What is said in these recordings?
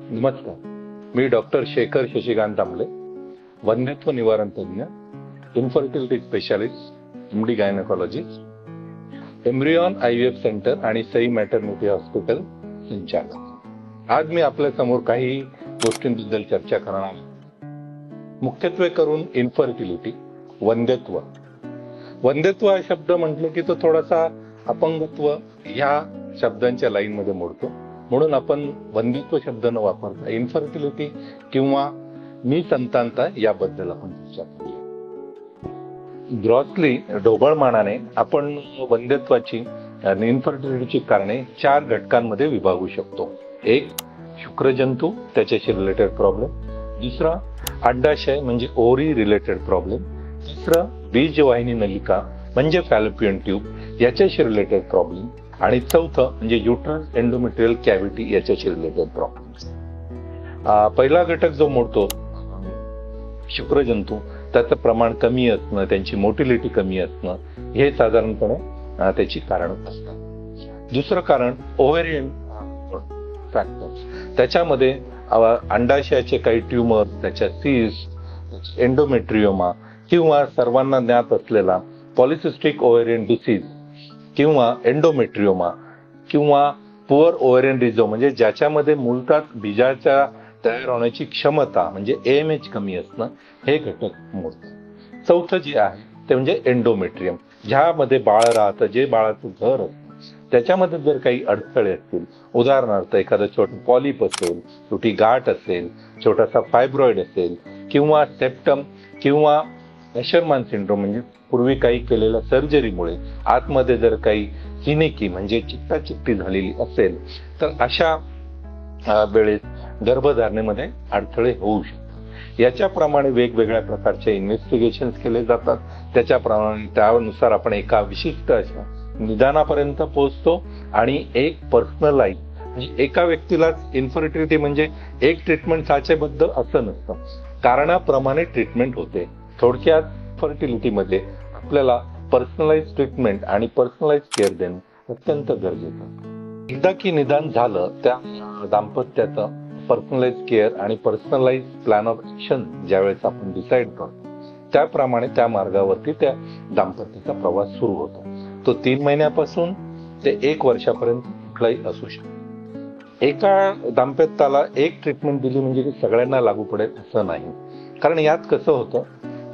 नमस्कार, मी डॉक्टर शेखर शशिकांत तांबले, वंध्यत्व निवारण तज्ञ, infertility specialist, MD gynaecologist, Embryon IVF centre आणि सई मॅटर्निटी हॉस्पिटल संचालक। आज मी आपल्या समोर काही गोष्टींबद्दल चर्चा करणार आहे। मुख्यत्वे करून इन्फर्टिलिटी, वंध्यत्व। वंध्यत्व हा शब्द म्हटलं की तो थोडासा अपंगत्व या शब्दांच्या लाईन मध्ये मोडतो, म्हणून आपण वंध्यत्व शब्द न वापरता इन्फर्टिलिटी किंवा निसंतानता याबद्दल आपण चर्चा करूया। ग्रॉसली ढोबळमानाने आपण वंध्यत्वाची आणि इन्फर्टिलिटीची कारणे 4 घटकांमध्ये विभागू शकतो। एक, शुक्रजंतू त्याच्याशी रिलेटेड प्रॉब्लेम। दुसरा, अंडाशय म्हणजे ओव्हरी रिलेटेड प्रॉब्लेम। तिसरं, बीजवाहिनी नलिका म्हणजे फॅलोपियन ट्यूब याच्याशी रिलेटेड प्रॉब्लेम। आणि चौथं म्हणजे युट्रस एंडोमेट्रियल कॅव्हिटी याच्याशी रिलेटेड प्रॉब्लेम। पहिला घटक जो मोडतो शुक्रजंतू, त्याचं प्रमाण कमी असणं, त्यांची मोटिलिटी कमी असणं, हे साधारणपणे त्याची कारण असतात। दुसरं कारण ओव्हेरियन फॅक्टर, त्याच्यामध्ये अंडाशयाचे काही ट्यूमर, त्याच्या सिस्ट, एंडोमेट्रियोमा किंवा सर्वांना ज्ञात असलेला पॉलिसिस्टिक ओव्हेरियन डिसीज किंवा एंडोमेट्रियोमा किंवा पुअर ओव्हेरियन रिझो म्हणजे ज्याच्यामध्ये मूलतः बीजाच्या तयार होण्याची क्षमता म्हणजे AMH कमी असणं, हे घटक मोडतात। चौथं जे आहे ते म्हणजे एंडोमेट्रियम, ज्यामध्ये बाळ राहतं, जे बाळाचं घर असतं, त्याच्यामध्ये जर काही अडथळे असतील, उदाहरणार्थ एखादं छोटं पॉलिप असेल, छोटी गाठ असेल, छोटासा फायब्रॉइड असेल किंवा सेप्टम किंवा एशरमॅन सिंड्रोम म्हणजे पूर्वी काही केलेल्या सर्जरीमुळे आतमध्ये जर काही सिनेकी म्हणजे चिकटाचिकटी झालेली असेल, तर अशा वेळेस गर्भधारणेमध्ये अडथळे होऊ शकतात। याच्याप्रमाणे वेगवेगळ्या प्रकारचे इन्व्हेस्टिगेशन्स केले जातात, त्यानुसार आपण एका विशिष्ट अशा निदानापर्यंत पोहोचतो आणि एक पर्सनलाइज म्हणजे एका व्यक्तीलाच इन्फर्टिलिटी म्हणजे एक ट्रीटमेंट साचेबद्ध असं नसतं, कारणाप्रमाणे ट्रीटमेंट होते। थोडक्यात फर्टिलिटीमध्ये आपल्याला पर्सनलाइज ट्रीटमेंट आणि पर्सनलाइज केअर देणं अत्यंत गरजेचं आहे। एकदा की निदान झालं, त्या दाम्पत्याचं पर्सनलाइज केअर आणि पर्सनलाइज प्लॅन ऑफ ऍक्शन ज्यावेळेस आपण डिसाईड करतो, त्याप्रमाणे त्या मार्गावरती त्या दाम्पत्याचा प्रवास सुरू होतो। तो 3 महिन्यापासून ते 1 वर्षापर्यंत कुठलाही असू शकतो। एका दाम्पत्याला एक ट्रीटमेंट दिली म्हणजे ती सगळ्यांना लागू पडेल असं नाही, कारण यात कसं होतं,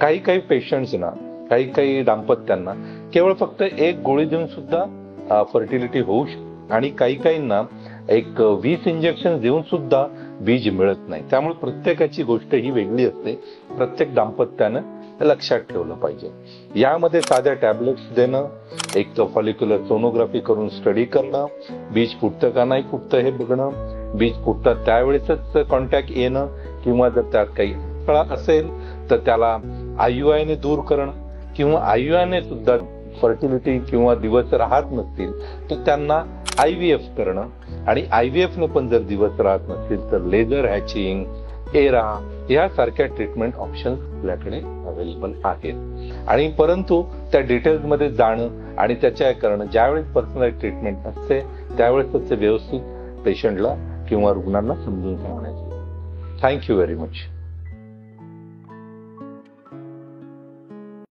काही पेशंट्सना, काही दाम्पत्यांना केवळ फक्त एक गोळी देऊन सुद्धा फर्टिलिटी होऊ शकते आणि काहींना एक 20 इंजेक्शन देऊन सुद्धा बीज मिळत नाही। त्यामुळे प्रत्येकाची गोष्ट ही वेगळी असते, प्रत्येक दाम्पत्यानं लक्षात ठेवलं पाहिजे। यामध्ये साध्या टॅबलेट्स देणं, एक फॉलिक्युलर सोनोग्राफी करून स्टडी करणं, बीज फुटतं का नाही फुटतं हे बघणं, बीज फुटतात त्यावेळेसच कॉन्टॅक्ट येणं किंवा जर त्यात काही अडथळा असेल तर त्याला IUI ने दूर करणं किंवा IUI ने सुद्धा फर्टिलिटी किंवा दिवस राहत नसतील तर त्यांना IVF करणं आणि IVF ने पण जर दिवस राहत नसतील तर लेझर हॅचिंग, एरा यासारख्या ट्रीटमेंट ऑप्शन्स आपल्याकडे अवेलेबल आहेत। आणि परंतु त्या डिटेल्स मध्ये जाणं आणि त्याच्या करणं ज्यावेळेस पर्सनलाइज ट्रीटमेंट असते त्यावेळेस ते व्यवस्थित पेशंटला किंवा रुग्णांना समजून सांगण्याचे। Thank you very much.